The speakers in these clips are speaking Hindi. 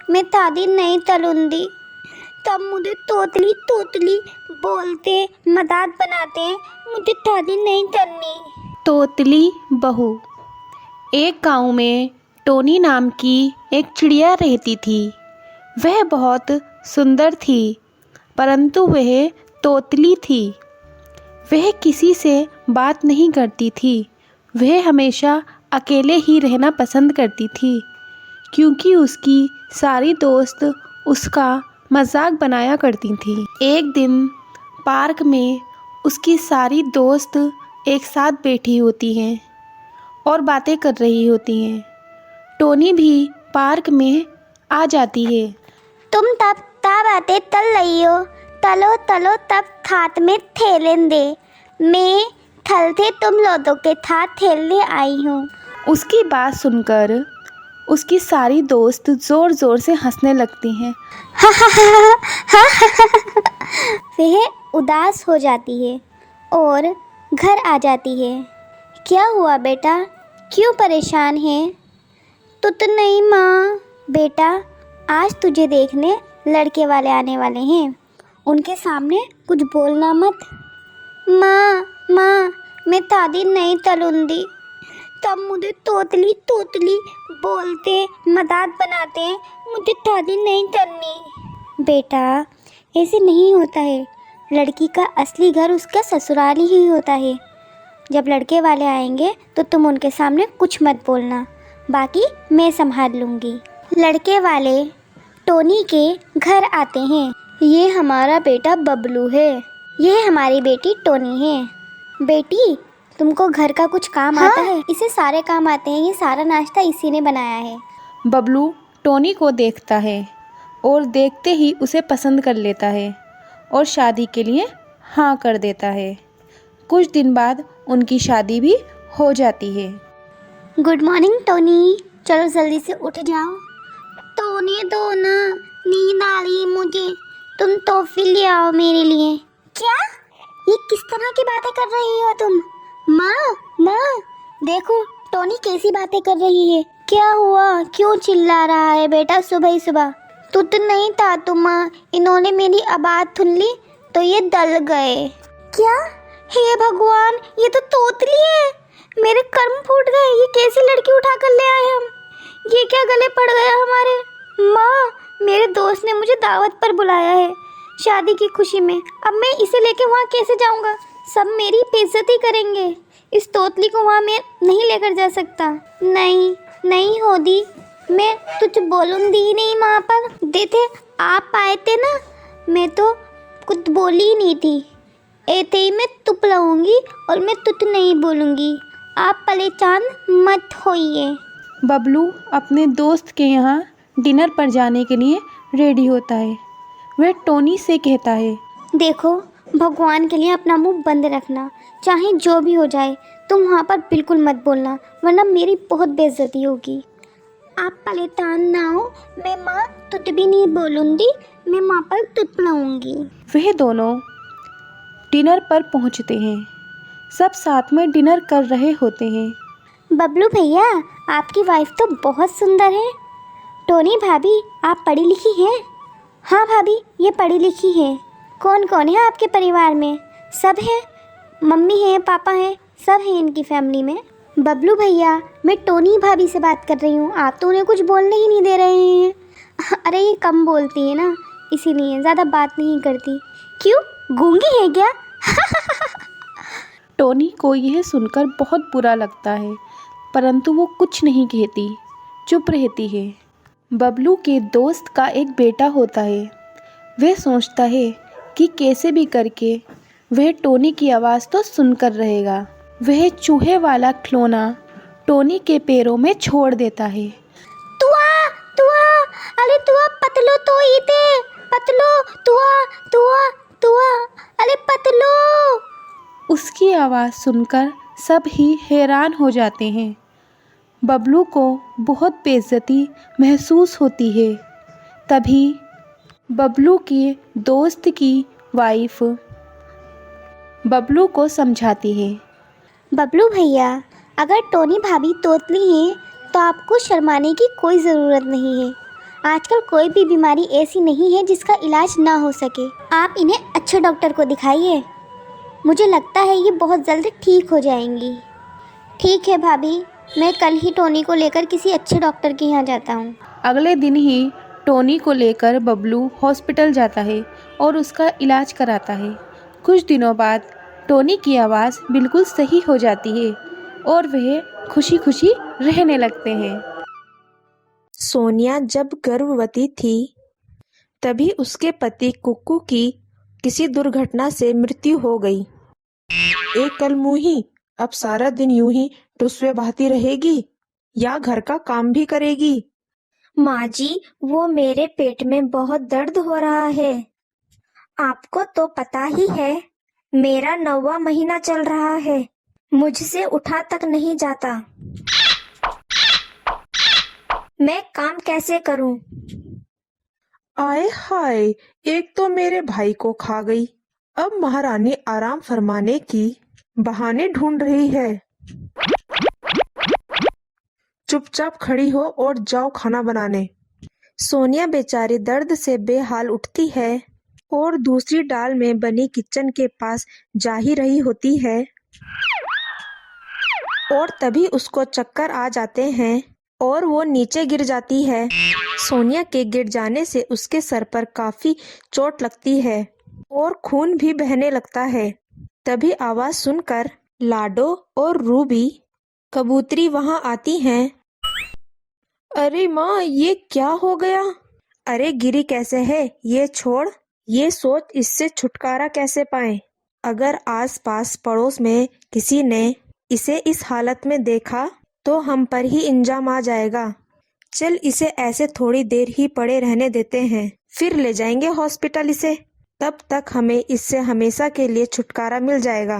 मैं दादी नहीं तलूंगी। तब मुझे तोतली तोतली बोलते मजाक बनाते हैं, मुझे दादी नहीं तलनी। तोतली बहू। एक गांव में टोनी नाम की एक चिड़िया रहती थी। वह बहुत सुंदर थी, परंतु वह तोतली थी। वह किसी से बात नहीं करती थी। वह हमेशा अकेले ही रहना पसंद करती थी, क्योंकि उसकी सारी दोस्त उसका मजाक बनाया करती थी। एक दिन पार्क में उसकी सारी दोस्त एक साथ बैठी होती हैं और बातें कर रही होती हैं। टोनी भी पार्क में आ जाती है। तुम तब बातें तल रही हो, तलो तलो तब थात में थेलें दे। मैं थल थे तुम लोगों के थात थेलने आई हूँ। उसकी बात सुनकर उसकी सारी दोस्त ज़ोर ज़ोर से हंसने लगती हैं। वह उदास हो जाती है और घर आ जाती है। क्या हुआ बेटा, क्यों परेशान है? तो नहीं माँ। बेटा, आज तुझे देखने लड़के वाले आने वाले हैं, उनके सामने कुछ बोलना मत। माँ मैं दादी नहीं तलूंगी। तब मुझे तोतली तोतली बोलते मजाक बनाते हैं, मुझे दादी नहीं तलनी। बेटा, ऐसे नहीं होता है। लड़की का असली घर उसका ससुराल ही होता है। जब लड़के वाले आएंगे तो तुम उनके सामने कुछ मत बोलना, बाकी मैं संभाल लूँगी। लड़के वाले टोनी के घर आते हैं। ये हमारा बेटा बबलू है, ये हमारी बेटी टोनी है। बेटी, तुमको घर का कुछ काम आता है? इसे सारे काम आते हैं, ये सारा नाश्ता इसी ने बनाया है। बबलू टोनी को देखता है और देखते ही उसे पसंद कर लेता है और शादी के लिए हाँ कर देता है। कुछ दिन बाद उनकी शादी भी हो जाती है। गुड मॉर्निंग टोनी, चलो जल्दी से उठ जाओ। टोनी दो ना, नींद आ रही है मुझे। तुम टॉफी ले आओ मेरे लिए। क्या? ये किस तरह की बातें कर रही हो तुम? माँ देखो टोनी कैसी बातें कर रही है। क्या हुआ, क्यों चिल्ला रहा है बेटा सुबह ही सुबह? तू तो नहीं था तुम माँ, इन्होंने मेरी आवाज़ सुन ली तो ये डर गए। क्या? हे भगवान, ये तो तोतली है। मेरे कर्म फूट गए। ये कैसी लड़की उठा कर ले आए हम? ये क्या गले पड़ गया हमारे? माँ, मेरे दोस्त ने मुझे दावत पर बुलाया है शादी की खुशी में। अब मैं इसे लेके वहाँ कैसे जाऊँगा? सब मेरी बेइज्जती करेंगे। इस तोतली को वहाँ मैं नहीं लेकर जा सकता। नहीं होदी, मैं तुझे बोलूँगी ही नहीं वहाँ पर। देखे आप आए थे ना, मैं तो कुछ बोली ही नहीं थी। ऐसे ही मैं तुप लाऊंगी और मैं तुझ नहीं बोलूँगी। आप परेशान मत होइए। बबलू अपने दोस्त के यहाँ डिनर पर जाने के लिए रेडी होता है। वह टोनी से कहता है, देखो, भगवान के लिए अपना मुंह बंद रखना, चाहे जो भी हो जाए। तुम वहाँ पर बिल्कुल मत बोलना, वरना मेरी बहुत बेइज्जती होगी। आप परेशान ना हो, मैं माँ तुझ भी नहीं बोलूँगी, मैं वहाँ पर तुझ लाऊंगी। वह दोनों डिनर पर पहुँचते हैं। सब साथ में डिनर कर रहे होते हैं। बबलू भैया, आपकी वाइफ तो बहुत सुंदर है। टोनी भाभी, आप पढ़ी लिखी हैं? हाँ भाभी, ये पढ़ी लिखी है। कौन कौन है आपके परिवार में? सब हैं, मम्मी है, पापा हैं, सब हैं इनकी फैमिली में। बबलू भैया, मैं टोनी भाभी से बात कर रही हूँ, आप तो उन्हें कुछ बोलने ही नहीं दे रहे हैं। अरे ये कम बोलती है ना, इसीलिए ज़्यादा बात नहीं करती। क्यों, गूंगी है क्या? टोनी को यह सुनकर बहुत बुरा लगता है, परंतु वो कुछ नहीं कहती, चुप रहती है। बबलू के दोस्त का एक बेटा होता है। वह सोचता है कि कैसे भी करके वह टोनी की आवाज़ तो सुनकर रहेगा। वह चूहे वाला खिलौना टोनी के पैरों में छोड़ देता है। तुआ तुआ, अरे तुआ पतलो तो इते, पतलो तुआ, अरे पतलो। उसकी आवाज़ सुनकर सब ही हैरान हो जाते हैं। बबलू को बहुत बेइज्जती महसूस होती है। तभी बबलू के दोस्त की वाइफ बबलू को समझाती है। बबलू भैया, अगर टोनी भाभी तोतली हैं तो आपको शर्माने की कोई ज़रूरत नहीं है। आजकल कोई भी बीमारी ऐसी नहीं है जिसका इलाज ना हो सके। आप इन्हें अच्छे डॉक्टर को दिखाइए। मुझे लगता है ये बहुत जल्द ठीक हो जाएंगी। ठीक है भाभी, मैं कल ही टोनी को लेकर किसी अच्छे डॉक्टर के यहाँ जाता हूँ। अगले दिन ही टोनी को लेकर बबलू हॉस्पिटल जाता है और उसका इलाज कराता है। कुछ दिनों बाद टोनी की आवाज़ बिल्कुल सही हो जाती है और वह खुशी खुशी रहने लगते हैं। सोनिया जब गर्भवती थी तभी उसके पति कुक्कू की किसी दुर्घटना से मृत्यु हो गई। एक कलमुही अब सारा दिन यूं ही टुस्से बहाती रहेगी या घर का काम भी करेगी? माँ जी, वो मेरे पेट में बहुत दर्द हो रहा है। आपको तो पता ही है, मेरा 9वां महीना चल रहा है। मुझसे उठा तक नहीं जाता। मैं काम कैसे करूं? आए हाय, एक तो मेरे भाई को खा गई, अब महारानी आराम फरमाने की बहाने ढूंढ रही है। चुपचाप खड़ी हो और जाओ खाना बनाने। सोनिया बेचारी दर्द से बेहाल उठती है और दूसरी डाल में बनी किचन के पास जा ही रही होती है और तभी उसको चक्कर आ जाते हैं और वो नीचे गिर जाती है। सोनिया के गिर जाने से उसके सर पर काफी चोट लगती है और खून भी बहने लगता है। तभी आवाज सुनकर लाडो और रूबी कबूतरी वहां आती हैं। अरे माँ, ये क्या हो गया? अरे गिरी कैसे है, ये छोड़। ये सोच इससे छुटकारा कैसे पाए। अगर आस-पास पड़ोस में किसी ने इसे इस हालत में देखा तो हम पर ही इंजाम आ जाएगा। चल इसे ऐसे थोड़ी देर ही पड़े रहने देते हैं, फिर ले जाएंगे हॉस्पिटल इसे। तब तक हमें इससे हमेशा के लिए छुटकारा मिल जाएगा।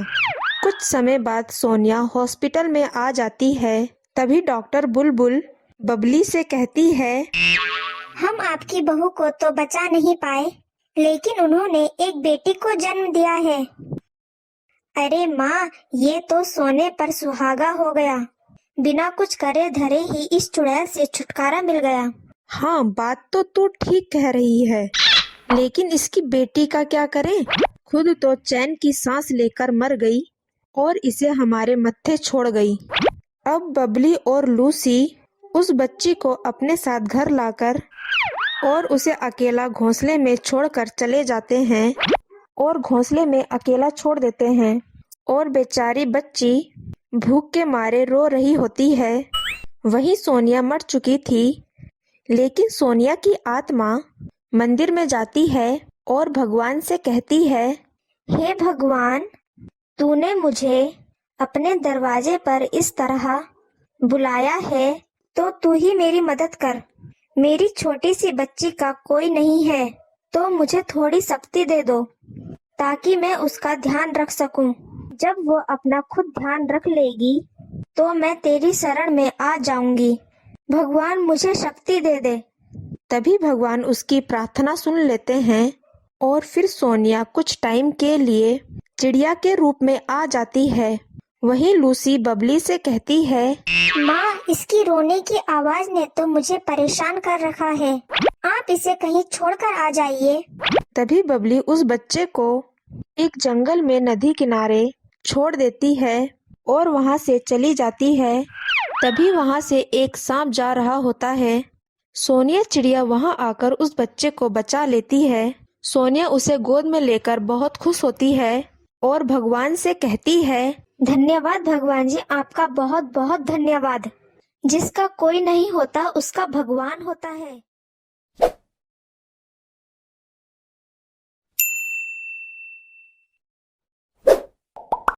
कुछ समय बाद सोनिया हॉस्पिटल में आ जाती है। तभी डॉक्टर बुलबुल बबली से कहती है, हम आपकी बहू को तो बचा नहीं पाए, लेकिन उन्होंने एक बेटी को जन्म दिया है। अरे माँ, ये तो सोने पर सुहागा हो गया। बिना कुछ करे धरे ही इस चुड़ैल से छुटकारा मिल गया। हाँ, बात तो तू ठीक कह रही है, लेकिन इसकी बेटी का क्या करें? खुद तो चैन की सांस लेकर मर गई और इसे हमारे मत्थे छोड़ गई। अब बबली और लूसी उस बच्ची को अपने साथ घर लाकर और उसे अकेला घोंसले में छोड़कर चले जाते हैं और घोंसले में अकेला छोड़ देते हैं और बेचारी बच्ची भूख के मारे रो रही होती है। वहीं सोनिया मर चुकी थी, लेकिन सोनिया की आत्मा मंदिर में जाती है और भगवान से कहती है, हे भगवान, तूने मुझे अपने दरवाजे पर इस तरह बुलाया है तो तू ही मेरी मदद कर। मेरी छोटी सी बच्ची का कोई नहीं है तो मुझे थोड़ी शक्ति दे दो ताकि मैं उसका ध्यान रख सकूं। जब वो अपना खुद ध्यान रख लेगी तो मैं तेरी शरण में आ जाऊंगी। भगवान मुझे शक्ति दे दे। तभी भगवान उसकी प्रार्थना सुन लेते हैं और फिर सोनिया कुछ टाइम के लिए चिड़िया के रूप में आ जाती है। वहीं लूसी बबली से कहती है, माँ, इसकी रोने की आवाज ने तो मुझे परेशान कर रखा है। आप इसे कहीं छोड़कर आ जाइए। तभी बबली उस बच्चे को एक जंगल में नदी किनारे छोड़ देती है और वहां से चली जाती है। तभी वहां से एक सांप जा रहा होता है। सोनिया चिड़िया वहां आकर उस बच्चे को बचा लेती है। सोनिया उसे गोद में लेकर बहुत खुश होती है और भगवान से कहती है, धन्यवाद भगवान जी, आपका बहुत बहुत धन्यवाद। जिसका कोई नहीं होता उसका भगवान होता है।